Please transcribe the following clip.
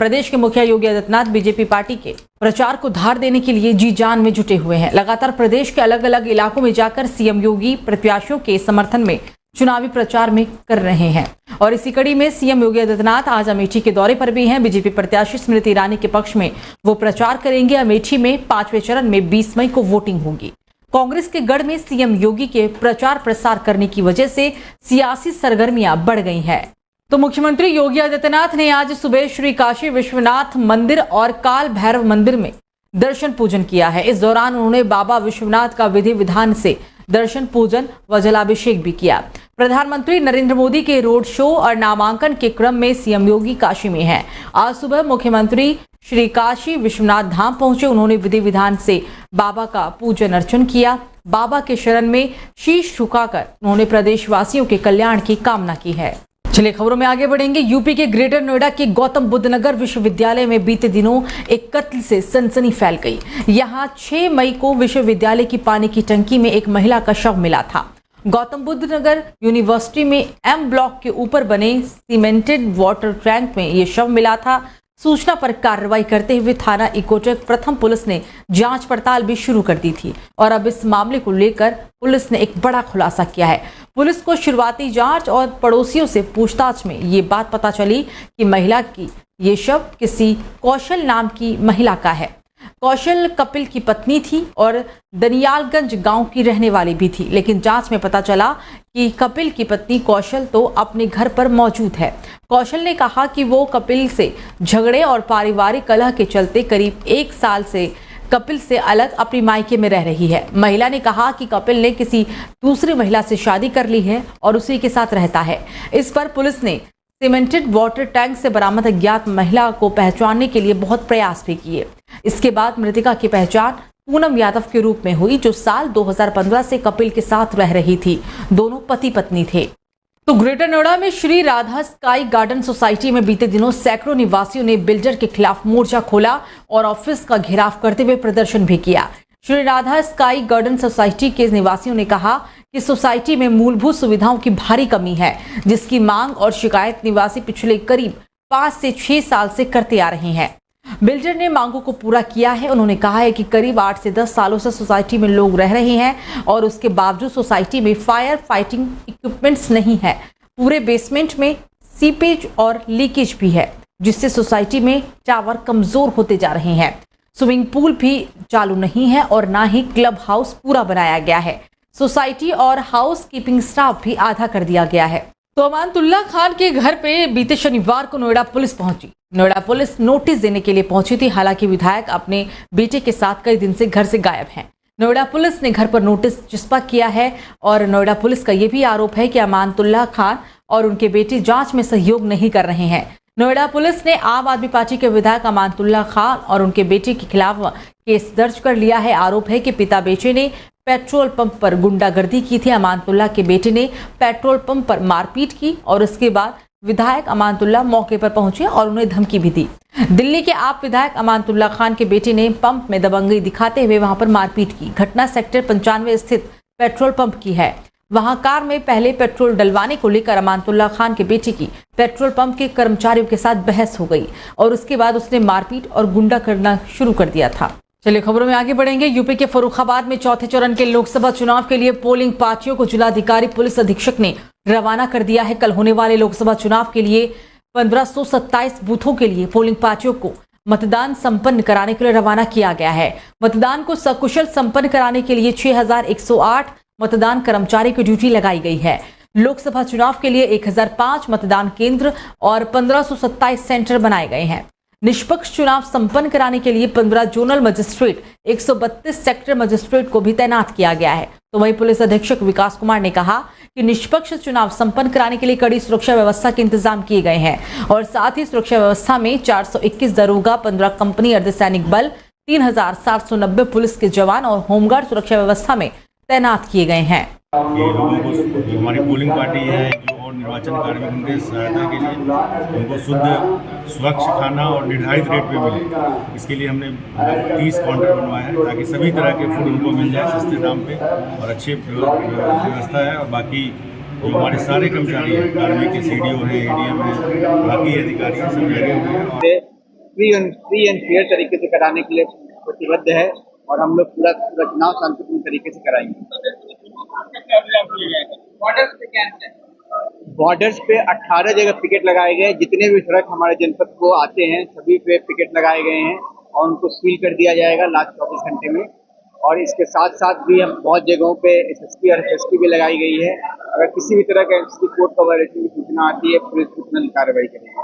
प्रदेश के मुखिया Yogi Adityanath BJP party के प्रचार को धार देने के लिए जी जान में जुटे हुए हैं। लगातार प्रदेश के अलग अलग इलाकों में जाकर सीएम योगी प्रत्याशियों के समर्थन में चुनावी प्रचार में कर रहे हैं और इसी कड़ी में सीएम योगी आदित्यनाथ आज अमेठी के दौरे पर भी हैं। बीजेपी प्रत्याशी स्मृति ईरानी के पक्ष में वो प्रचार करेंगे। अमेठी में 5वें चरण में 20 मई को वोटिंग होगी। कांग्रेस के गढ़ में सीएम योगी के प्रचार प्रसार करने की वजह से सियासी सरगर्मियां बढ़ गई हैं। तो मुख्यमंत्री योगी आदित्यनाथ ने आज सुबह श्री काशी विश्वनाथ मंदिर और काल भैरव मंदिर में दर्शन पूजन किया है। इस दौरान उन्होंने बाबा विश्वनाथ का विधि विधान से दर्शन पूजन व जलाभिषेक भी किया। प्रधानमंत्री नरेंद्र मोदी के रोड शो और नामांकन के क्रम में सीएम योगी काशी में हैं। आज सुबह मुख्यमंत्री श्री काशी विश्वनाथ धाम पहुंचे। उन्होंने विधि विधान से बाबा का पूजन अर्चन किया। बाबा के शरण में शीश झुकाकर उन्होंने प्रदेशवासियों के कल्याण की कामना की है। चलिए खबरों में आगे बढ़ेंगे। यूपी के ग्रेटर नोएडा के गौतम बुद्ध नगर विश्वविद्यालय में बीते दिनों एक कत्ल से सनसनी फैल गई। यहां 6 मई को विश्वविद्यालय की पानी की टंकी में एक महिला का शव मिला था। गौतम बुद्ध नगर यूनिवर्सिटी में एम ब्लॉक के ऊपर बने सीमेंटेड वाटर टैंक में ये शव मिला था। सूचना पर कार्रवाई करते हुए थाना इकोटेक प्रथम पुलिस ने जांच पड़ताल भी शुरू कर दी थी और अब इस मामले को लेकर पुलिस ने एक बड़ा खुलासा किया है। पुलिस को शुरुआती जांच और पड़ोसियों से पूछताछ में ये बात पता चली कि महिला की ये शव किसी कौशल नाम की महिला का है। कौशल कपिल की पत्नी थी और दनियालगंज गांव की रहने वाली भी थी, लेकिन जांच में पता चला कि कपिल की पत्नी कौशल तो अपने घर पर मौजूद है। कौशल ने कहा कि वो कपिल से झगड़े और पारिवारिक कलह के चलते करीब 1 साल से कपिल से अलग अपनी मायके में रह रही है। महिला ने कहा कि कपिल ने किसी दूसरी महिला से शादी कर ली है और उसी के साथ रहता है। इस पर पुलिस ने सीमेंटेड वाटर टैंक से बरामद अज्ञात महिला को पहचानने के लिए बहुत प्रयास भी किए। इसके बाद मृतका की पहचान पूनम यादव के रूप में हुई, जो साल 2015 से कपिल के साथ रह रही थी। दोनों पति पत्नी थे। तो ग्रेटर नोएडा में Shri Radha sky garden society में बीते दिनों सैकड़ों निवासियों ने बिल्डर के खिलाफ मोर्चा खोला और ऑफिस का घेराव करते हुए प्रदर्शन भी किया। Shri Radha sky garden society के निवासियों ने कहा कि सोसाइटी में मूलभूत सुविधाओं की भारी कमी है, जिसकी मांग और शिकायत निवासी पिछले करीब 5 से 6 साल से करते आ रहे हैं। बिल्डर ने मांगों को पूरा किया है। उन्होंने कहा है कि करीब 8 से 10 सालों से सोसाइटी में लोग रह रहे हैं और उसके बावजूद सोसाइटी में फायर फाइटिंग इक्विपमेंट्स नहीं है। पूरे बेसमेंट में सीपेज और लीकेज भी है, जिससे सोसाइटी में टावर कमजोर होते जा रहे हैं। स्विमिंग पूल भी चालू नहीं है और ना ही क्लब हाउस पूरा बनाया गया है। सोसाइटी और हाउस कीपिंग स्टाफ भी आधा कर दिया गया है। तो अमानतुल्लाह खान के घर पे बीते शनिवार को नोएडा पुलिस पहुंची। नोएडा पुलिस नोटिस देने के लिए पहुंची थी। हालांकि विधायक अपने बेटे के साथ कई दिन से घर से गायब हैं। नोएडा पुलिस ने घर पर नोटिस चिपका किया है और नोएडा पुलिस का यह भी आरोप है कि अमानतुल्लाह खान और उनके बेटे जांच में सहयोग नहीं कर रहे हैं। नोएडा पुलिस ने आम आदमी पार्टी के विधायक अमानतुल्लाह खान और उनके बेटे के खिलाफ केस दर्ज कर लिया है। आरोप है कि पिता बेटे ने पेट्रोल पंप पर गुंडागर्दी की थी। अमानतुल्लाह के बेटे ने पेट्रोल पंप पर मारपीट की और उसके बाद विधायक अमानतुल्लाह मौके पर पहुंचे और उन्हें धमकी भी दी। दिल्ली के आप विधायक अमानतुल्लाह खान के बेटे ने पंप में दबंगई दिखाते हुए वहां पर मारपीट की। घटना सेक्टर 95 स्थित पेट्रोल पंप की है। वहां कार में पहले पेट्रोल डलवाने को लेकर अमानतुल्लाह खान के बेटे की पेट्रोल पंप के कर्मचारियों के साथ बहस हो गई और उसके बाद उसने मारपीट और गुंडा करना शुरू कर दिया था। चलिए खबरों में आगे बढ़ेंगे। यूपी के फर्रुखाबाद में चौथे चरण के लोकसभा चुनाव के लिए पोलिंग पार्टियों को जिलाधिकारी पुलिस अधीक्षक ने रवाना कर दिया है। कल होने वाले लोकसभा चुनाव के लिए 1527 बूथों के लिए पोलिंग पार्टियों को मतदान संपन्न कराने के लिए रवाना किया गया है। मतदान को सकुशल संपन्न कराने के लिए 6108 मतदान कर्मचारी की ड्यूटी लगाई गई है। लोकसभा चुनाव के लिए 1005 मतदान केंद्र और 1527 सेंटर बनाए गए हैं। निष्पक्ष चुनाव संपन्न कराने के लिए 15 जोनल मजिस्ट्रेट, 132 सेक्टर मजिस्ट्रेट को भी तैनात किया गया है। तो वहीं पुलिस अधीक्षक विकास कुमार ने कहा कि निष्पक्ष चुनाव संपन्न कराने के लिए कड़ी सुरक्षा व्यवस्था के इंतजाम किए गए हैं और साथ ही सुरक्षा व्यवस्था में 421 दरोगा, 15 कंपनी अर्धसैनिक बल, 3790 पुलिस के जवान और होमगार्ड सुरक्षा व्यवस्था में तैनात किए गए हैं। ये लोगों को जो हमारी पोलिंग पार्टी है जो और निर्वाचन कार्य में उनके सहायता के लिए उनको शुद्ध स्वच्छ खाना और निर्धारित रेट पे मिले, इसके लिए हमने 30 काउंटर बनवाए हैं ताकि सभी तरह के फूड उनको मिल जाए सस्ते दाम पे और अच्छी व्यवस्था है। और बाकी जो हमारे सारे कर्मचारी हैं, कार्मिक के CDO हैं, ADM हैं, बाकी अधिकारी सब लगे हुए हैं। फ्री एंड फेयर तरीके से कराने के लिए प्रतिबद्ध है और हम लोग पूरा चुनाव शांतिपूर्ण तरीके से कराएंगे। बॉर्डर्स पे 18 जगह पिकेट लगाए गए, जितने भी ट्रक हमारे जनपद को आते हैं सभी पे पिकेट लगाए गए हैं और उनको सील कर दिया जाएगा लास्ट 24 घंटे में। और इसके साथ साथ भी हम बहुत जगहों पे एसएसपी और एसएसपी भी लगाई गई है। अगर किसी भी तरह का एसएसपी कोर्ट का वायलेशन की सूचना आती है, पुलिस सूचना कार्रवाई करेगी।